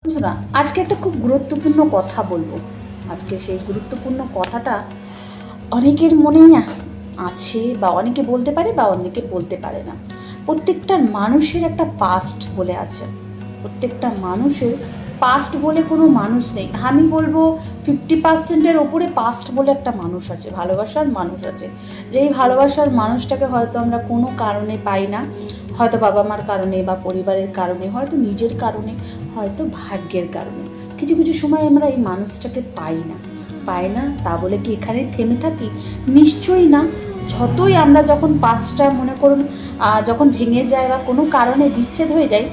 বন্ধুরা, আজকে একটা খুব গুরুত্বপূর্ণ কথা বলবো। আজকে সেই গুরুত্বপূর্ণ কথাটা অনেকের মনেই আছে, বা অনেকে বলতে পারে বা অনেকে বলতে পারে না। প্রত্যেকটা মানুষের একটা পাস্ট বলে আছে। প্রত্যেকটা মানুষের পাস্ট বলে কোনো মানুষ নেই। আমি বলবো 50%-এর ওপরে পাস্ট বলে একটা মানুষ আছে, ভালোবাসার মানুষ আছে। যেই ভালোবাসার মানুষটাকে হয়তো আমরা কোনো কারণে পাই না, হয়তো বাবা মার কারণে বা পরিবারের কারণে, হয়তো নিজের কারণে, হয়তো ভাগ্যের কারণে কিছু কিছু সময় আমরা এই মানুষটাকে পাই না। তা বলে কি এখানে থেমে থাকি? নিশ্চয়ই না। যতই আমরা যখন পাস্টটা মনে করুন যখন ভেঙে যায় বা কোনো কারণে বিচ্ছেদ হয়ে যায়,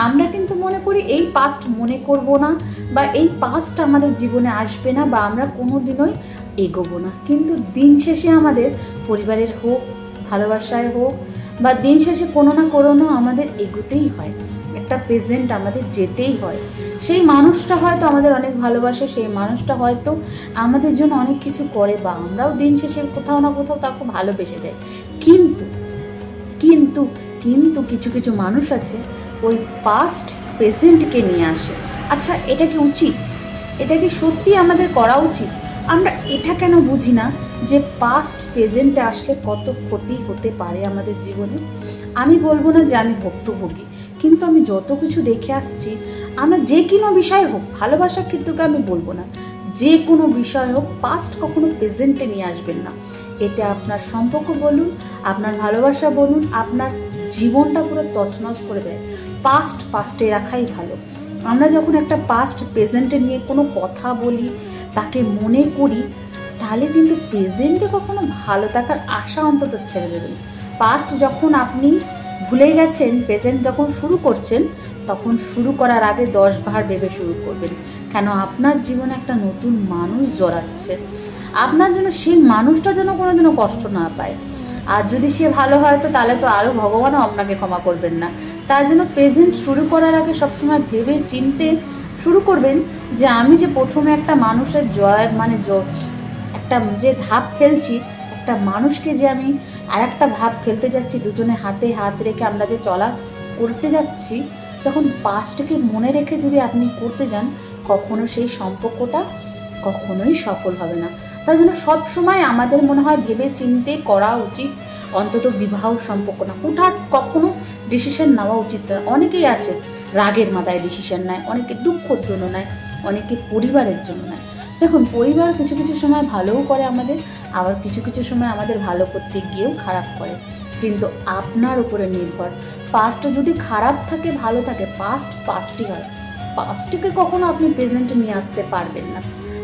আমরা কিন্তু মনে করি এই পাস্ট মনে করব না, বা এই পাস্ট আমাদের জীবনে আসবে না, বা আমরা কোনো দিনই এগোবো না। কিন্তু দিন শেষে আমাদের পরিবারের হোক, ভালোবাসায় হোক, বা দিন শেষে কোনো না কোনো আমাদের এগোতেই হয়, একটা প্রেজেন্ট আমাদের যেতেই হয়। সেই মানুষটা হয়তো আমাদের অনেক ভালোবাসে, সেই মানুষটা হয়তো আমাদের জন্য অনেক কিছু করে, বা আমরাও দিন শেষে কোথাও না কোথাও তাকে ভালোবেসে যাই। কিন্তু কিন্তু কিন্তু কিছু কিছু মানুষ আছে ওই পাস্ট প্রেজেন্টকে নিয়ে আসে। আচ্ছা, এটা কি উচিত? এটা কি সত্যি আমাদের করা উচিত? আমরা এটা কেন বুঝি না যে পাস্ট প্রেজেন্টে আসলে কত ক্ষতি হতে পারে আমাদের জীবনে? আমি বলবো না যে আমি ভুক্তভোগী, কিন্তু আমি যত কিছু দেখে আসছি, আমরা যে কোনো বিষয় হোক, ভালোবাসার ক্ষেত্রকে আমি বলবো না, যে কোনো বিষয় হোক, পাস্ট কখনো প্রেজেন্টে নিয়ে আসবেন না। এতে আপনার সম্পর্ক বলুন, আপনার ভালোবাসা বলুন, আপনার জীবনটা পুরো তছনছ করে দেয়। পাস্টে রাখাই ভালো। আমরা যখন একটা পাস্ট প্রেজেন্টে নিয়ে কোনো কথা বলি, তাকে মনে করি, তাহলে কিন্তু প্রেজেন্টে কখনো ভালো থাকার আশা অন্তত ছেড়ে দেবেন। পাস্ট যখন আপনি ভুলে গেছেন, প্রেজেন্ট যখন শুরু করছেন, তখন শুরু করার আগে 10 বার ভেবে শুরু করবেন। কেন? আপনার জীবনে একটা নতুন মানুষ জড়াচ্ছে। আপনার জন্য সেই মানুষটা যেন কোনোদিনও কষ্ট না পায়। আর যদি সে ভালো হয় তো তাহলে তো আরও ভগবানও আপনাকে ক্ষমা করবেন না। তার জন্য প্রেজেন্ট শুরু করার আগে সবসময় ভেবে চিনতে শুরু করবেন যে আমি যে প্রথমে একটা মানুষের একটা যে ধাপ ফেলছি, একটা মানুষকে যে আমি আর একটা ধাপ ফেলতে যাচ্ছি, দুজনে হাতে হাত রেখে আমরা যে চলা করতে যাচ্ছি, যখন পাস্টকে মনে রেখে যদি আপনি করতে যান, কখনো সেই সম্পর্কটা কখনোই সফল হবে না। তাই জন্য সবসময় আমাদের মনে হয় ভেবে চিনতে করা উচিত, অন্তত বিবাহ সম্পর্ক না। হুটহাট কখনো ডিসিশন নেওয়া উচিত না। অনেকেই আছে রাগের মাথায় ডিসিশন নেয়, অনেকে দুঃখের জন্য নেয়, অনেকে পরিবারের জন্য নেয়। দেখুন, পরিবার কিছু কিছু সময় ভালোও করে আমাদের, আবার কিছু কিছু সময় আমাদের ভালো করতে গিয়েও খারাপ করে। কিন্তু আপনার উপরে নির্ভর। পাস্ট যদি খারাপ থাকে, ভালো থাকে, পাস্টই হয়। পাস্টকে কখনো আপনি প্রেজেন্টে নিয়ে আসতে পারবেন না।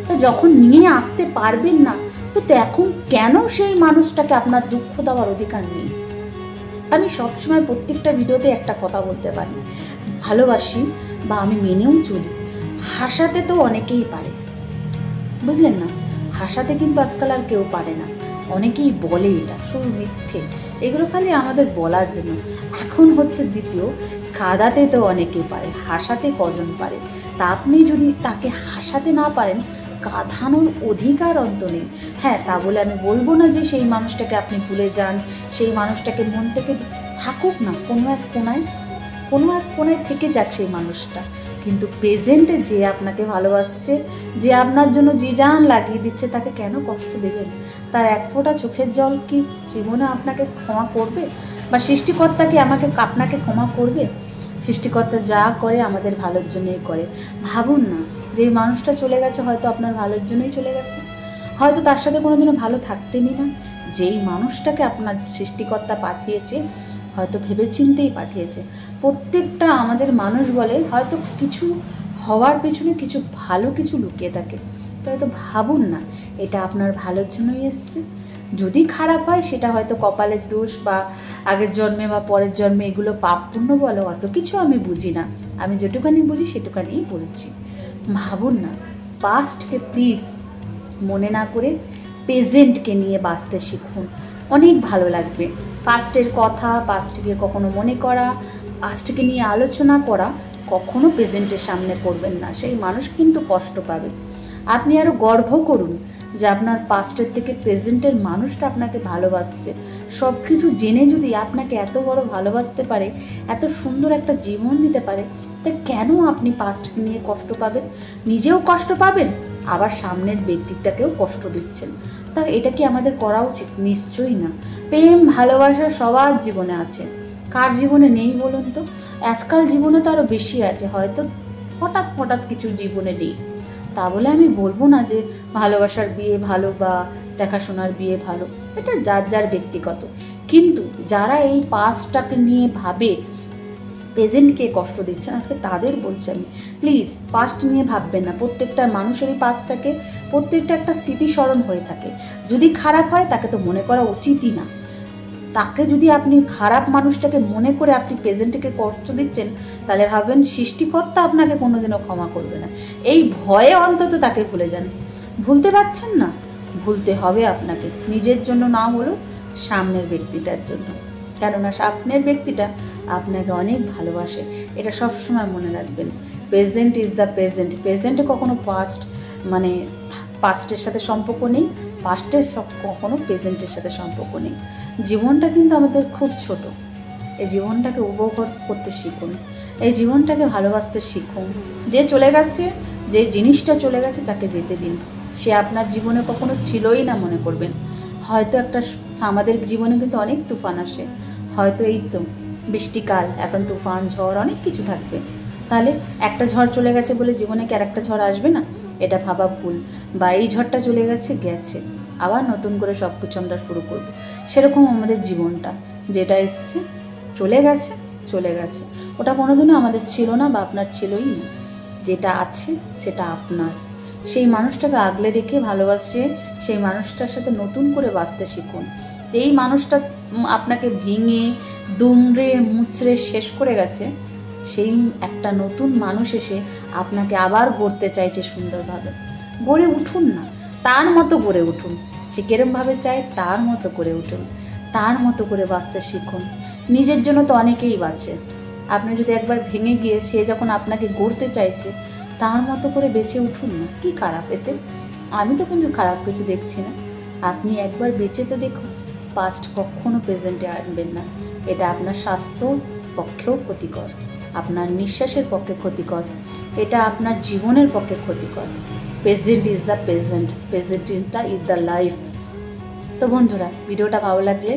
তো যখন নিয়ে আসতে পারবেন না, তো এখন কেন সেই মানুষটাকে আপনার দুঃখ দেওয়ার অধিকার নেই? আমি সবসময় প্রত্যেকটা ভিডিওতে একটা কথা বলতে পারি, ভালোবাসি বা আমি মেনেও চলি। হাসাতে তো অনেকেই পারে, বুঝলেন না? হাসাতে কিন্তু আজকাল আর কেউ পারে না। অনেকেই বলে এটা শুধু মিথ্যে, এগুলো খালি আমাদের বলার জন্য। এখন হচ্ছে দ্বিতীয়, কাঁদাতে তো অনেকেই পারে, হাসাতে কজন পারে? তা আপনি যদি তাকে হাসাতে না পারেন, কাঁদানোর অধিকার অন্ত নেই। হ্যাঁ, তা বলে আমি বলবো না যে সেই মানুষটাকে আপনি ভুলে যান, সেই মানুষটাকে মন থেকে থাকুক না, কোনো এক কোণায় থেকে যাক সেই মানুষটা। কিন্তু প্রেজেন্টে যে আপনাকে ভালোবাসছে, যে আপনার জন্য যে জান লাগিয়ে দিচ্ছে, তাকে কেন কষ্ট দেবেন? তার এক ফোঁটা চোখের জল কি জীবনে আপনাকে ক্ষমা করবে? বা সৃষ্টিকর্তা কি আপনাকে ক্ষমা করবে? সৃষ্টিকর্তা যা করে আমাদের ভালোর জন্যই করে। ভাবুন না, যে মানুষটা চলে গেছে হয়তো আপনার ভালোর জন্যই চলে গেছে, হয়তো তার সাথে কোনোদিনও ভালো থাকতেনই না। যেই মানুষটাকে আপনার সৃষ্টিকর্তা পাঠিয়েছে, হয়তো ভেবেচিন্তেই পাঠিয়েছে। প্রত্যেকটা আমাদের মানুষ বলে হয়তো কিছু হওয়ার পেছনে কিছু ভালো কিছু লুকিয়ে থাকে। তো হয়তো ভাবুন না, এটা আপনার ভালোর জন্যই এসছে। যদি খারাপ হয় সেটা হয়তো কপালের দোষ, বা আগের জন্মে বা পরের জন্মে, এগুলো পাপ পুণ্য বলো, অত কিছু আমি বুঝি না। আমি যেটুকানি বুঝি সেটুকানিই বলছি। ভাবুন না, পাস্টকে প্লিজ মনে না করে প্রেজেন্টকে নিয়ে বাঁচতে শিখুন, অনেক ভালো লাগবে। পাস্টের কথা, পাস্টকে কখনো মনে করা, পাস্টকে নিয়ে আলোচনা করা কখনো প্রেজেন্টের সামনে করবেন না, সেই মানুষ কিন্তু কষ্ট পাবে। আপনি আরও গর্ব করুন যে আপনার পাস্টের থেকে প্রেজেন্টের মানুষটা আপনাকে ভালোবাসছে। সব কিছু জেনে যদি আপনাকে এত বড় ভালোবাসতে পারে, এত সুন্দর একটা জীবন দিতে পারে, তা কেন আপনি পাস্টকে নিয়ে কষ্ট পাবেন? নিজেও কষ্ট পাবেন, আবার সামনের ব্যক্তিটাকেও কষ্ট দিচ্ছেন। তা এটা কি আমাদের করা উচিত? নিশ্চয়ই না। প্রেম ভালোবাসা সবার জীবনে আছে, কার জীবনে নেই বলুন তো? আজকাল জীবনে তো আরও বেশি আছে, হয়তো হঠাৎ হঠাৎ কিছু জীবনে নেই। তা বলে আমি বলবো না যে ভালোবাসার বিয়ে ভালো বা দেখাশোনার বিয়ে ভালো, এটা যার যার ব্যক্তিগত। কিন্তু যারা এই পাস্টটাকে নিয়ে ভাবে প্রেজেন্টকে কষ্ট দিচ্ছেন, আজকে তাদের বলছি আমি, প্লিজ পাস্ট নিয়ে ভাববেন না। প্রত্যেকটা মানুষেরই পাস্ট থাকে, প্রত্যেকটা একটা স্মৃতিস্মরণ হয়ে থাকে। যদি খারাপ হয় তাকে তো মনে করা উচিতই না। তাকে যদি আপনি খারাপ মানুষটাকে মনে করে আপনি প্রেজেন্টকে কষ্ট দিচ্ছেন, তাহলে ভাবেন সৃষ্টিকর্তা আপনাকে কোনোদিনও ক্ষমা করবে না। এই ভয়ে অন্তত তাকে ভুলে যান। ভুলতে পারছেন না, ভুলতে হবে আপনাকে, নিজের জন্য না হলেও সামনের ব্যক্তিটার জন্য। কেননা সামনের ব্যক্তিটা আপনাকে অনেক ভালোবাসে, এটা সবসময় মনে রাখবেন। Present is the present. প্রেজেন্টে কখনো পাস্ট মানে পাস্টের সাথে সম্পর্ক নেই, পাস্টের কখনো প্রেজেন্টের সাথে সম্পর্ক নেই। জীবনটা কিন্তু আমাদের খুব ছোট, এই জীবনটাকে উপভোগ করতে শিখুন, এই জীবনটাকে ভালোবাসতে শিখুন। যে চলে গেছে, যে জিনিসটা চলে গেছে, তাকে যেতে দিন। সে আপনার জীবনে কখনো ছিলই না মনে করবেন। হয়তো আমাদের জীবনে কিন্তু অনেক তুফান আসে, হয়তো এই তো বৃষ্টিকাল, এখন তুফান ঝড় অনেক কিছু থাকবে। তাহলে একটা ঝড় চলে গেছে বলে জীবনে কি আর একটা ঝড় আসবে না? এটা ভাবা ভুল। বা এই ঝড়টা চলে গেছে, আবার নতুন করে সব কিছু আমরা শুরু করব। সেরকম আমাদের জীবনটা, যেটা এসছে চলে গেছে, ওটা কোনোদিনও আমাদের ছিল না বা আপনার ছিলই না। যেটা আছে সেটা আপনার। সেই মানুষটাকে আগলে রেখে ভালোবাসে, সেই মানুষটার সাথে নতুন করে বাঁচতে শিখুন। এই মানুষটা আপনাকে ভেঙে দুমড়ে মুচড়ে শেষ করে গেছে, সেই একটা নতুন মানুষ এসে আপনাকে আবার গড়তে চাইছে সুন্দরভাবে। গড়ে উঠুন না, তার মতো গড়ে উঠুন। সে কেরমভাবে চায় তার মতো করে উঠুন, তার মতো করে বাঁচতে শিখুন। নিজের জন্য তো অনেকেই বাঁচে, আপনি যদি একবার ভেঙে গিয়ে সে যখন আপনাকে গড়তে চাইছে, তার মতো করে বেঁচে উঠুন না। কি খারাপ এতে? আমি তো কিন্তু খারাপ কিছু দেখছি না। আপনি একবার বেঁচে তো দেখুন। পাস্ট কখনো প্রেজেন্টে আনবেন না, এটা আপনার স্বাস্থ্য পক্ষেও ক্ষতিকর, আপনার নিঃশ্বাসের পক্ষে ক্ষতিকর, এটা আপনার জীবনের পক্ষে ক্ষতিকর। প্রেজেন্ট ইজ দ্য প্রেজেন্ট, প্রেজেন্টটা ইজ দ্য লাইফ। তো বন্ধুরা, ভিডিওটা ভালো লাগলে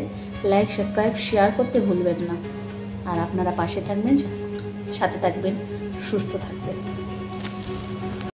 লাইক, সাবস্ক্রাইব, শেয়ার করতে ভুলবেন না। আর আপনারা পাশে থাকবেন, সাথে থাকবেন, সুস্থ থাকবেন।